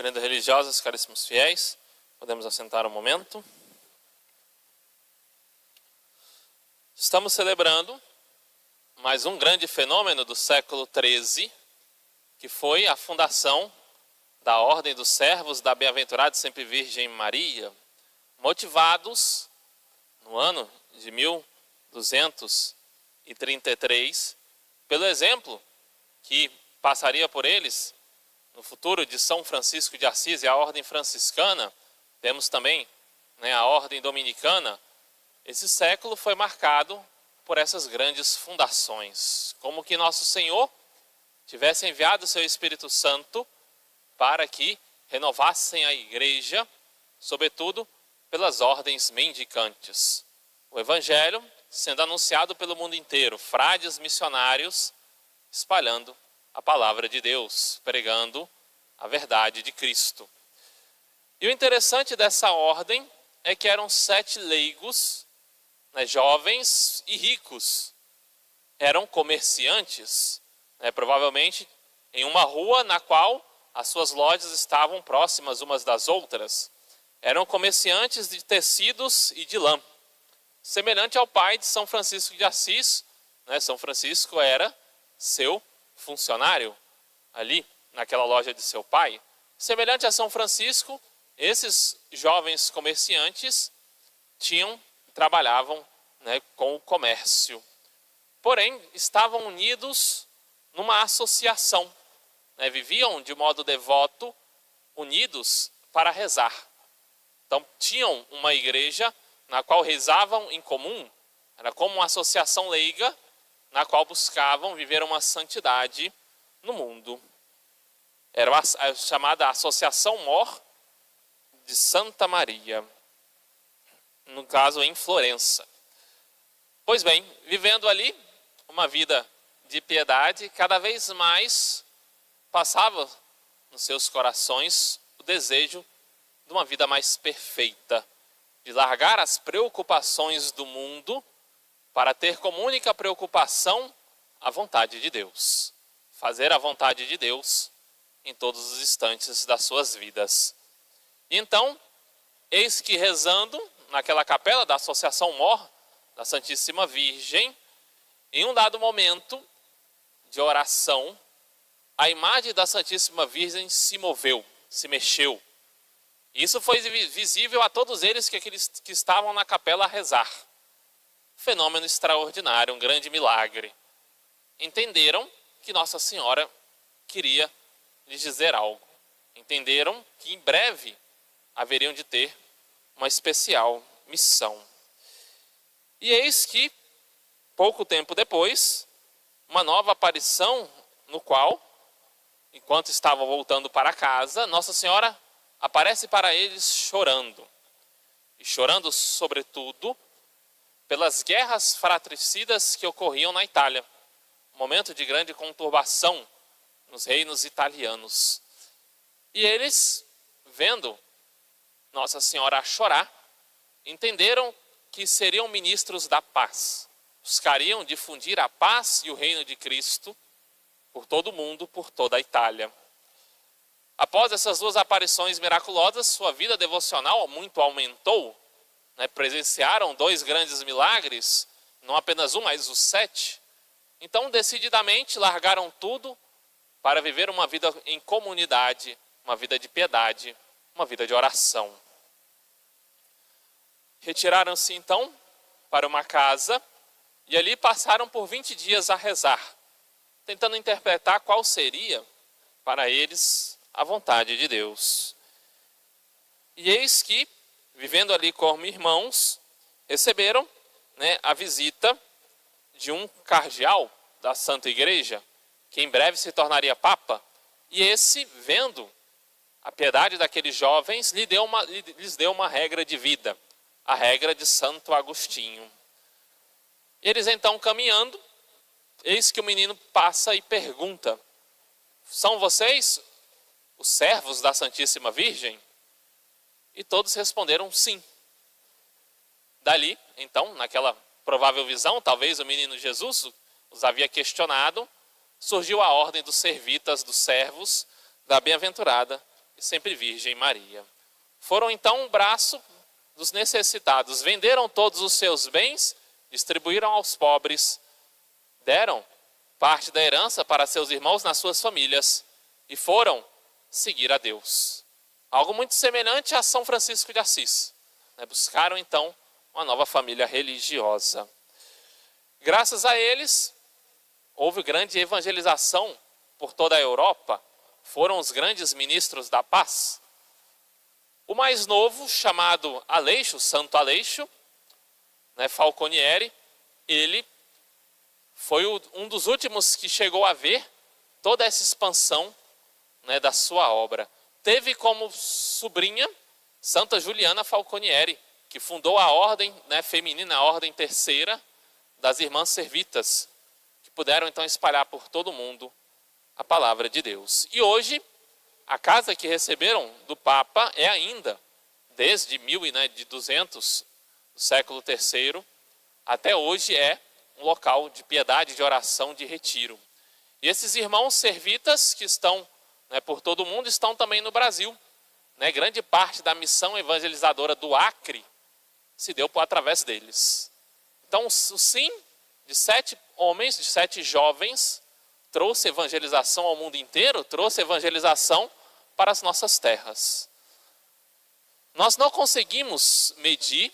Repreenda religiosas, caríssimos fiéis, podemos assentar um momento. Estamos celebrando mais um grande fenômeno do século XIII, que foi a fundação da Ordem dos Servos da Bem-aventurada Sempre Virgem Maria, motivados no ano de 1233 pelo exemplo que passaria por eles no futuro de São Francisco de Assis e a Ordem Franciscana. Temos também a Ordem Dominicana. Esse século foi marcado por essas grandes fundações, como que Nosso Senhor tivesse enviado o seu Espírito Santo para que renovassem a igreja, sobretudo pelas ordens mendicantes. O Evangelho sendo anunciado pelo mundo inteiro, frades missionários espalhando a palavra de Deus, pregando a verdade de Cristo. E o interessante dessa ordem é que eram 7 leigos, jovens e ricos. Eram comerciantes, provavelmente em uma rua na qual as suas lojas estavam próximas umas das outras. Eram comerciantes de tecidos e de lã. Semelhante ao pai de São Francisco de Assis, São Francisco era seu funcionário ali naquela loja de seu pai. Semelhante a São Francisco, esses jovens comerciantes trabalhavam com o comércio. Porém, estavam unidos numa associação. Viviam de modo devoto, unidos para rezar. Então, tinham uma igreja na qual rezavam em comum. Era como uma associação leiga na qual buscavam viver uma santidade no mundo. Era a chamada Associação Mor de Santa Maria, no caso em Florença. Pois bem, vivendo ali uma vida de piedade, cada vez mais passava nos seus corações o desejo de uma vida mais perfeita, de largar as preocupações do mundo para ter como única preocupação a vontade de Deus. Fazer a vontade de Deus em todos os instantes das suas vidas. E então, eis que rezando naquela capela da Associação Mor da Santíssima Virgem, em um dado momento de oração, a imagem da Santíssima Virgem se moveu, se mexeu. Isso foi visível a todos eles que estavam na capela a rezar. Fenômeno extraordinário, um grande milagre. Entenderam que Nossa Senhora queria lhes dizer algo. Entenderam que em breve haveriam de ter uma especial missão. E eis que, pouco tempo depois, uma nova aparição no qual, enquanto estavam voltando para casa, Nossa Senhora aparece para eles chorando. E chorando, sobretudo, pelas guerras fratricidas que ocorriam na Itália. Um momento de grande conturbação nos reinos italianos. E eles, vendo Nossa Senhora chorar, entenderam que seriam ministros da paz. Buscariam difundir a paz e o reino de Cristo por todo o mundo, por toda a Itália. Após essas 2 aparições miraculosas, sua vida devocional muito aumentou. Presenciaram 2 grandes milagres, não apenas um, mas os 7. Então, decididamente, largaram tudo para viver uma vida em comunidade, uma vida de piedade, uma vida de oração. Retiraram-se, então, para uma casa e ali passaram por 20 dias a rezar, tentando interpretar qual seria, para eles, a vontade de Deus. E eis que, vivendo ali como irmãos, receberam a visita de um cardeal da Santa Igreja, que em breve se tornaria Papa. E esse, vendo a piedade daqueles jovens, lhes deu uma regra de vida, a regra de Santo Agostinho. Eles então caminhando, eis que o menino passa e pergunta: são vocês os servos da Santíssima Virgem? E todos responderam sim. Dali, então, naquela provável visão, talvez o menino Jesus os havia questionado, surgiu a ordem dos servitas, dos servos da bem-aventurada e sempre Virgem Maria. Foram então um braço dos necessitados, venderam todos os seus bens, distribuíram aos pobres, deram parte da herança para seus irmãos nas suas famílias e foram seguir a Deus. Algo muito semelhante a São Francisco de Assis. Buscaram então uma nova família religiosa. Graças a eles, houve grande evangelização por toda a Europa. Foram os grandes ministros da paz. O mais novo, chamado Aleixo, Santo Aleixo, Falconieri, ele foi um dos últimos que chegou a ver toda essa expansão da sua obra. Teve como sobrinha Santa Juliana Falconieri, que fundou a ordem feminina, a ordem terceira das Irmãs Servitas, que puderam então espalhar por todo o mundo a palavra de Deus. E hoje, a casa que receberam do Papa é ainda, desde 1200, do século III, até hoje é um local de piedade, de oração, de retiro. E esses irmãos servitas que estão por todo o mundo estão também no Brasil. Grande parte da missão evangelizadora do Acre se deu através deles. Então, o sim de 7 homens, de 7 jovens, trouxe evangelização ao mundo inteiro, trouxe evangelização para as nossas terras. Nós não conseguimos medir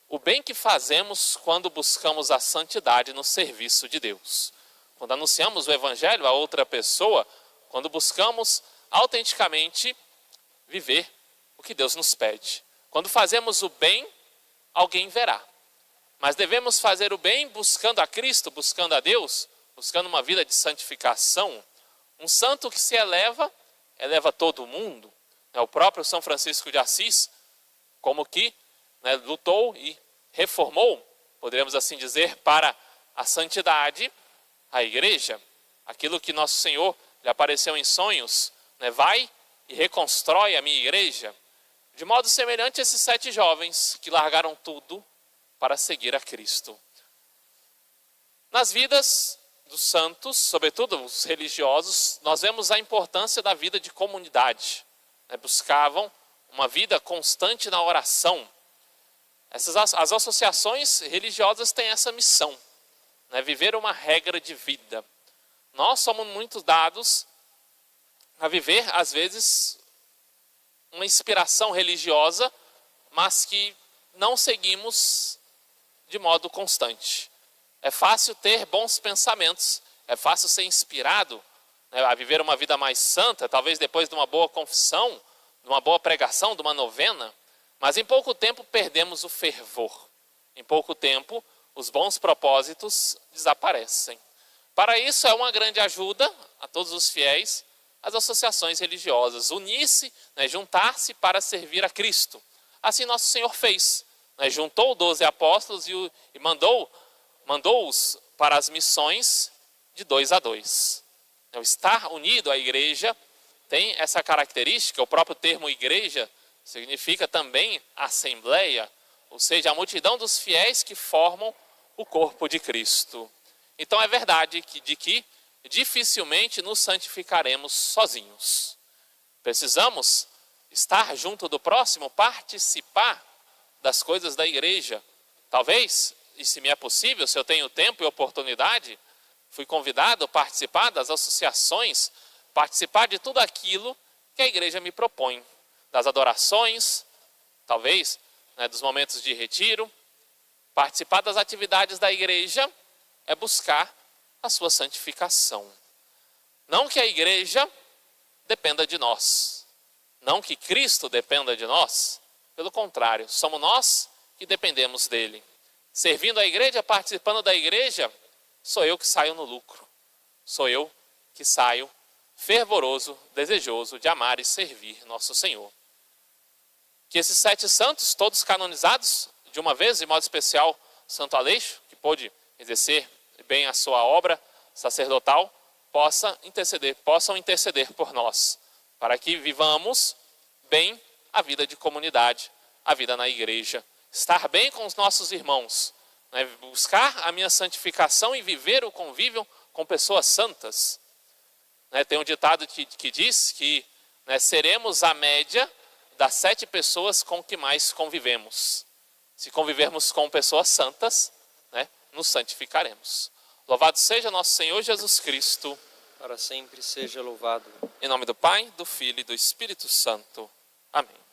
o bem que fazemos quando buscamos a santidade no serviço de Deus. Quando anunciamos o evangelho a outra pessoa, quando buscamos autenticamente viver o que Deus nos pede. Quando fazemos o bem, alguém verá. Mas devemos fazer o bem buscando a Cristo, buscando a Deus, buscando uma vida de santificação. Um santo que se eleva, eleva todo mundo. O próprio São Francisco de Assis, como que lutou e reformou, poderíamos assim dizer, para a santidade, a igreja. Aquilo que nosso Senhor lhe apareceu em sonhos, vai e reconstrói a minha igreja. De modo semelhante a esses 7 jovens que largaram tudo para seguir a Cristo. Nas vidas dos santos, sobretudo os religiosos, nós vemos a importância da vida de comunidade. Buscavam uma vida constante na oração. As associações religiosas têm essa missão, viver uma regra de vida. Nós somos muito dados a viver, às vezes, uma inspiração religiosa, mas que não seguimos de modo constante. É fácil ter bons pensamentos, é fácil ser inspirado a viver uma vida mais santa, talvez depois de uma boa confissão, de uma boa pregação, de uma novena, mas em pouco tempo perdemos o fervor. Em pouco tempo, os bons propósitos desaparecem. Para isso é uma grande ajuda a todos os fiéis, as associações religiosas, unir-se, juntar-se para servir a Cristo. Assim nosso Senhor fez, juntou 12 apóstolos e mandou-os para as missões de 2 a 2. Então, estar unido à igreja tem essa característica. O próprio termo igreja significa também assembleia, ou seja, a multidão dos fiéis que formam o corpo de Cristo. Então é verdade que dificilmente nos santificaremos sozinhos. Precisamos estar junto do próximo, participar das coisas da igreja. Talvez, e se me é possível, se eu tenho tempo e oportunidade, fui convidado a participar das associações, participar de tudo aquilo que a igreja me propõe. Das adorações, talvez, dos momentos de retiro. Participar das atividades da igreja é buscar a sua santificação. Não que a igreja dependa de nós. Não que Cristo dependa de nós. Pelo contrário, somos nós que dependemos dele. Servindo a igreja, participando da igreja, sou eu que saio no lucro. Sou eu que saio fervoroso, desejoso de amar e servir nosso Senhor. Que esses 7 santos, todos canonizados, de uma vez, de modo especial, Santo Aleixo, que pôde exercer bem a sua obra sacerdotal, possam interceder por nós, para que vivamos bem a vida de comunidade, a vida na igreja, estar bem com os nossos irmãos, buscar a minha santificação e viver o convívio com pessoas santas. Tem um ditado que diz que né, seremos a média das 7 pessoas com que mais convivemos. Se convivermos com pessoas santas, né, nos santificaremos. Louvado seja nosso Senhor Jesus Cristo. Para sempre seja louvado. Em nome do Pai, do Filho e do Espírito Santo. Amém.